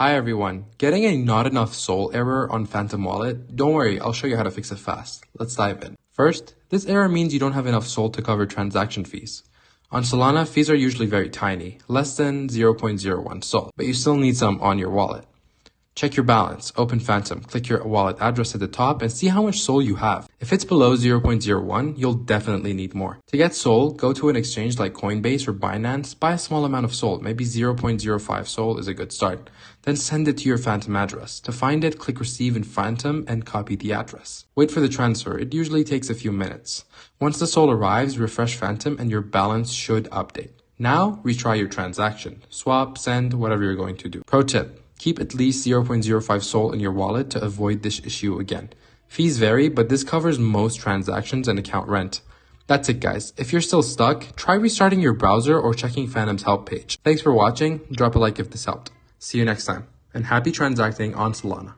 Hi everyone. Getting a not enough SOL error on Phantom Wallet? Don't worry, I'll show you how to fix it fast. Let's dive in. First, this error means you don't have enough SOL to cover transaction fees. On Solana, fees are usually very tiny, less than 0.01 SOL, but you still need some on your wallet. Check your balance, open Phantom, click your wallet address at the top and see how much SOL you have. If it's below 0.01, you'll definitely need more. To get SOL, go to an exchange like Coinbase or Binance, buy a small amount of SOL, maybe 0.05 SOL is a good start. Then send it to your Phantom address. To find it, click receive in Phantom and copy the address. Wait for the transfer, it usually takes a few minutes. Once the SOL arrives, refresh Phantom and your balance should update. Now, retry your transaction. Swap, send, whatever you're going to do. Pro tip. Keep at least 0.05 SOL in your wallet to avoid this issue again. Fees vary, but this covers most transactions and account rent. That's it guys. If you're still stuck, try restarting your browser or checking Phantom's help page. Thanks for watching. Drop a like if this helped. See you next time. And happy transacting on Solana.